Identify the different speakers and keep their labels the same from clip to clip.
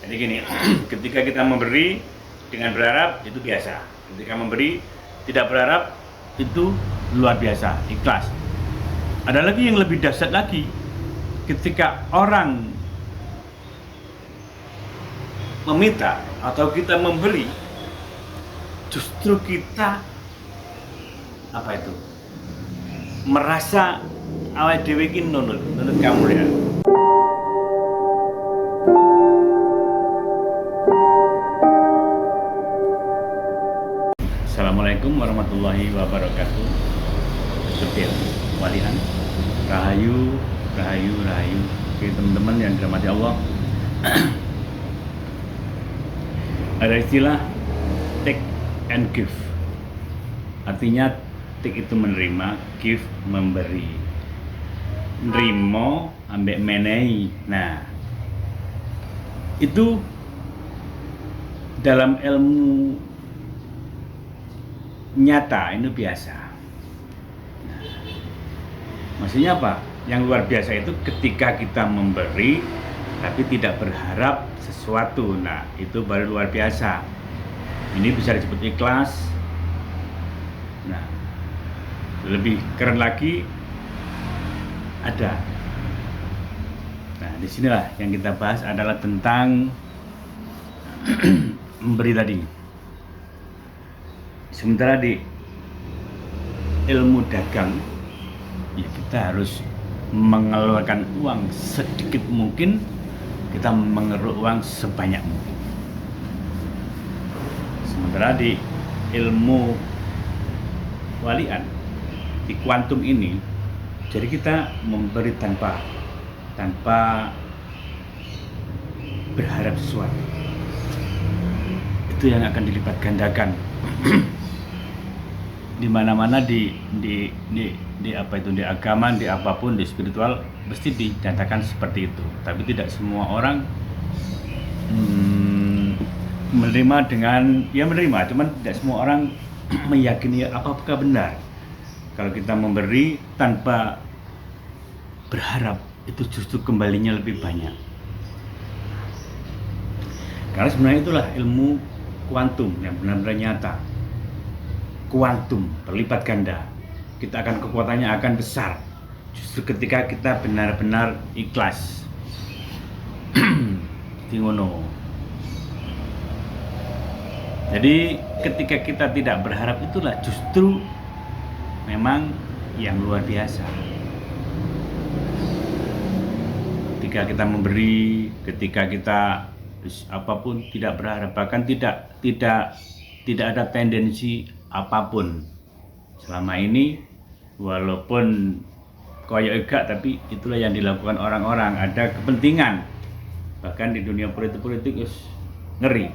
Speaker 1: Jadi gini, ketika kita memberi dengan berharap itu biasa. Ketika memberi tidak berharap itu luar biasa, ikhlas. Ada lagi yang lebih dahsyat lagi, ketika orang meminta atau kita memberi, justru kita merasa awal dewe iki nunut kamu ya. Assalamualaikum warahmatullahi wabarakatuh. Setir walian rahayu. Oke teman-teman yang dirahmati Allah. Ada istilah take and give. Artinya take itu menerima, give memberi. Nrimo ambek menehi. Nah, itu dalam ilmu nyata itu biasa. Nah, maksudnya apa? Yang luar biasa itu ketika kita memberi tapi tidak berharap sesuatu. Nah, itu baru luar biasa. Ini bisa disebut ikhlas. Nah, lebih keren lagi ada. Nah, disinilah yang kita bahas adalah tentang memberi tadi. Sementara di ilmu dagang, ya kita harus mengeluarkan uang sedikit mungkin, kita mengeruk uang sebanyak mungkin. Sementara di ilmu walian, di kuantum ini, jadi kita memberi tanpa berharap sesuatu. Itu yang akan dilipat gandakan. Di mana-mana di agama, di apapun, di spiritual mesti dinyatakan seperti itu. Tapi tidak semua orang menerima dengan menerima, cuman tidak semua orang meyakini apakah benar. Kalau kita memberi tanpa berharap, itu justru kembalinya lebih banyak. Karena sebenarnya itulah ilmu kuantum yang benar-benar nyata. Kuantum berlipat ganda, kekuatannya akan besar justru ketika kita benar-benar ikhlas. Tingono. Jadi ketika kita tidak berharap, itulah justru memang yang luar biasa. Ketika kita memberi, ketika kita apapun tidak berharap, bahkan tidak ada tendensi apapun. Selama ini walaupun koyo enggak, tapi itulah yang dilakukan orang-orang, ada kepentingan. Bahkan di dunia politik ngeri.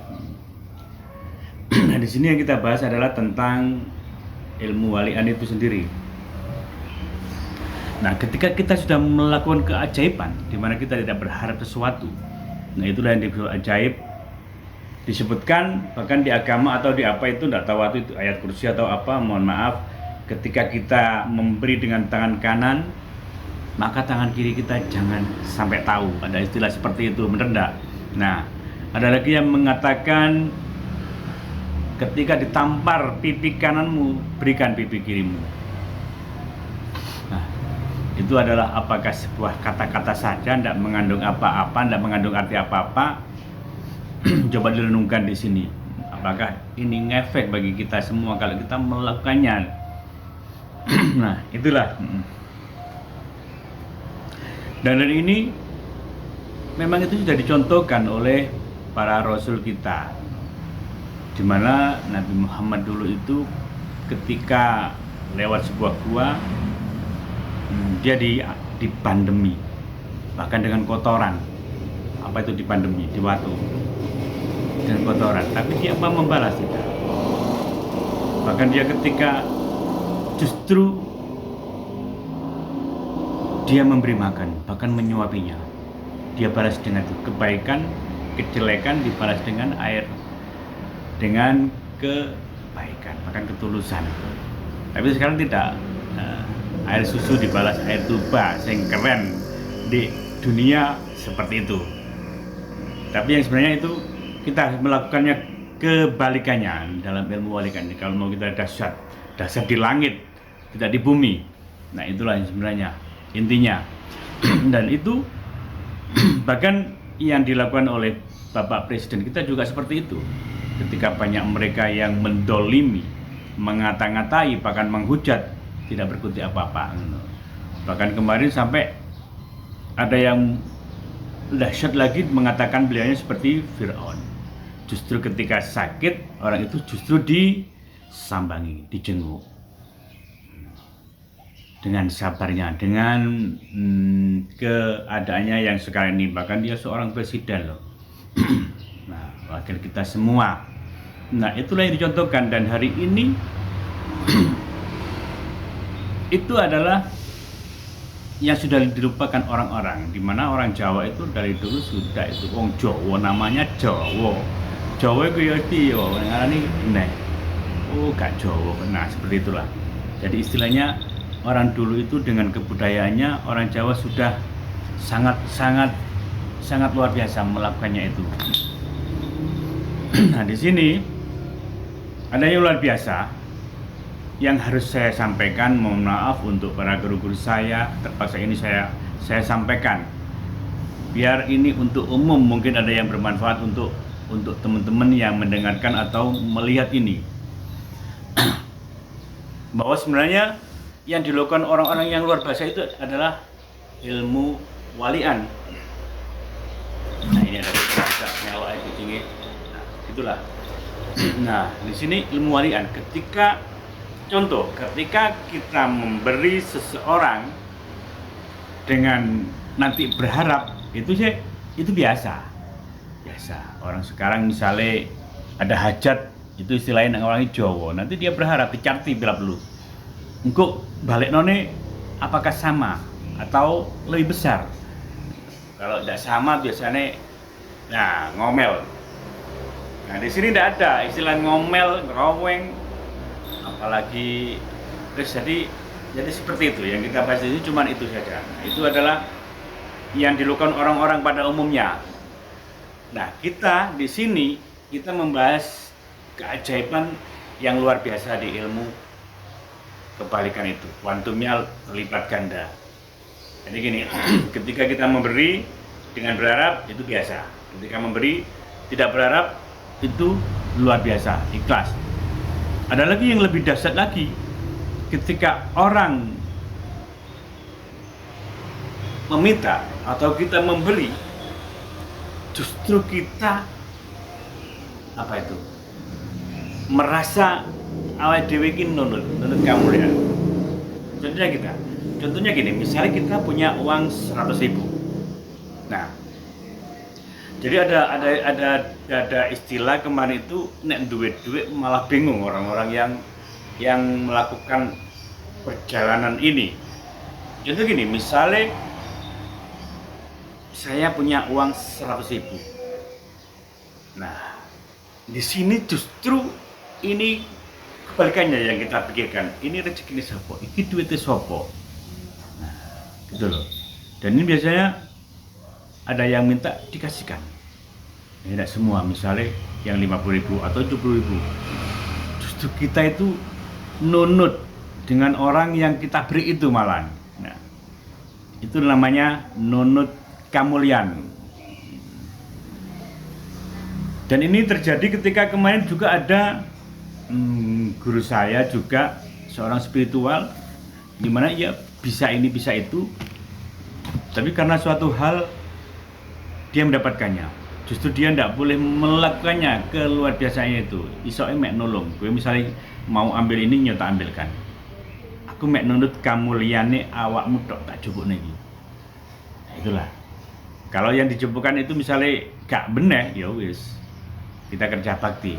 Speaker 1: Nah, di sini yang kita bahas adalah tentang ilmu walian itu sendiri. Nah, ketika kita sudah melakukan keajaiban di mana kita tidak berharap sesuatu, nah itulah yang disebut ajaib. Disebutkan bahkan di agama atau di apa itu, tidak tahu itu ayat kursi atau apa, mohon maaf, ketika kita memberi dengan tangan kanan, maka tangan kiri kita jangan sampai tahu. Ada istilah seperti itu, benar enggak? Nah, ada lagi yang mengatakan ketika ditampar pipi kananmu, berikan pipi kirimu. Nah, itu adalah apakah sebuah kata-kata saja, tidak mengandung apa-apa, tidak mengandung arti apa-apa. Coba direnungkan di sini. Apakah ini ngefek bagi kita semua kalau kita melakukannya? Nah, itulah. Dan dari ini memang itu sudah dicontohkan oleh para rasul kita. Di mana Nabi Muhammad dulu itu ketika lewat sebuah gua, dia dipandemi, bahkan dengan kotoran. Apa itu dipandemi? Di watu dengan kotoran, tapi dia membalas tidak. Bahkan dia ketika justru dia memberi makan, bahkan menyuapinya, dia balas dengan itu. Kebaikan, kejelekan dibalas dengan air, dengan kebaikan, bahkan ketulusan. Tapi sekarang tidak. Air susu dibalas air tuba, yang keren di dunia seperti itu. Tapi yang sebenarnya itu kita harus melakukannya kebalikannya dalam ilmu walikan. Kalau mau kita dasar di langit, tidak di bumi. Nah itulah yang sebenarnya intinya. Dan itu bahkan yang dilakukan oleh Bapak Presiden kita juga seperti itu. Ketika banyak mereka yang mendolimi, mengata-ngatai, bahkan menghujat, tidak berkutik apa-apa. Bahkan kemarin sampai ada yang dahsyat lagi mengatakan beliaunya seperti Fir'aun. Justru ketika sakit, orang itu justru disambangi, dijenguk. Dengan sabarnya, dengan keadaannya yang sekarang ini. Bahkan dia seorang presiden loh. Nah, wakil kita semua. Nah, itulah yang dicontohkan. Dan hari ini itu adalah yang sudah dilupakan orang-orang, di mana orang Jawa itu dari dulu sudah itu wong Jawa, namanya Jawa. Jawa itu ya piye, ngarani neh. Oh, gak Jawa. Nah, seperti itulah. Jadi istilahnya orang dulu itu dengan kebudayaannya orang Jawa sudah sangat luar biasa melakukannya itu. Nah, di sini ada yang luar biasa yang harus saya sampaikan. Mohon maaf untuk para guru-guru saya, terpaksa ini saya sampaikan biar ini untuk umum, mungkin ada yang bermanfaat untuk teman-teman yang mendengarkan atau melihat ini. Bahwa sebenarnya yang dilakukan orang-orang yang luar biasa itu adalah ilmu walian. Nah, ini ada nyala air tinggi. Nah, itulah. Nah, di sini ilmu walian ketika kita memberi seseorang dengan nanti berharap, itu biasa. Orang sekarang misalnya ada hajat, itu istilahnya orang Jawa, nanti dia berharap dicarti bila perlu. Engkau balik none apakah sama atau lebih besar? Kalau tidak sama biasanya ngomel. Nah, di sini tidak ada istilah ngomel, ngeroweng, apalagi terus. Jadi seperti itu yang kita bahas ini, cuman itu saja. Nah, itu adalah yang dilakukan orang-orang pada umumnya. Nah, kita di sini kita membahas keajaiban yang luar biasa di ilmu kebalikan itu, kuantumnya lipat ganda. Jadi gini, ketika kita memberi dengan berharap itu biasa. Ketika memberi tidak berharap itu luar biasa, ikhlas. Ada lagi yang lebih dahsyat lagi, ketika orang meminta atau kita memberi, justru kita merasa awal dewe iki nunut kamu ya. Contohnya gini, misalnya kita punya uang 100.000. Nah, jadi ada istilah kemarin itu nek duit malah bingung orang-orang yang melakukan perjalanan ini. Contoh gini, misalnya saya punya uang 100.000. Nah, di sini justru ini kebalikannya yang kita pikirkan. Ini rezeki ini sopo, ini duitnya sopo. Nah, gitu loh. Dan ini biasanya ada yang minta dikasihkan. Tidak semua, misalnya yang 50.000 atau 70.000. Justru kita itu nunut dengan orang yang kita beri itu malah. Nah, itu namanya nunut kamulian. Dan ini terjadi ketika kemarin juga ada guru saya juga seorang spiritual, di mana ia bisa ini bisa itu, tapi karena suatu hal dia mendapatkannya, justru dia tidak boleh melakukannya ke luar biasanya itu. Isoke mek nolong, gue misalnya mau ambil ini nyata ambilkan. Aku mek nunut kamuliane awakmu tok tak jupuk niki. Nah, itulah. Kalau yang dijupukkan itu misalnya gak bener, ya wis. Kita kerja bakti.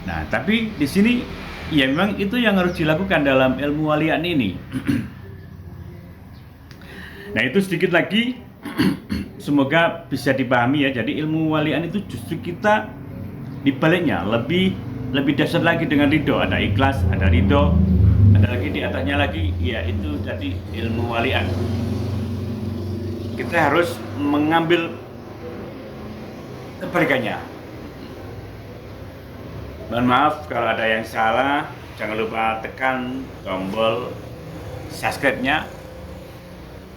Speaker 1: Nah, tapi di sini ya memang itu yang harus dilakukan dalam ilmu walian ini. Nah, itu sedikit lagi semoga bisa dipahami ya. Jadi ilmu walian itu justru kita dibaliknya lebih dahsyat lagi dengan ridho. Ada ikhlas, ada ridho, ada lagi di atasnya lagi, ya itu jadi ilmu walian. Kita harus mengambil kebaikannya. Mohon maaf kalau ada yang salah. Jangan lupa tekan tombol subscribe-nya,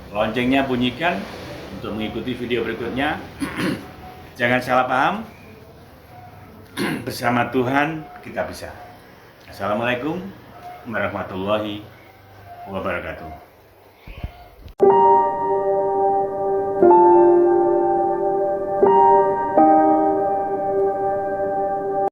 Speaker 1: loncengnya bunyikan untuk mengikuti video berikutnya. Jangan salah paham. Bersama Tuhan kita bisa. Assalamualaikum warahmatullahi wabarakatuh.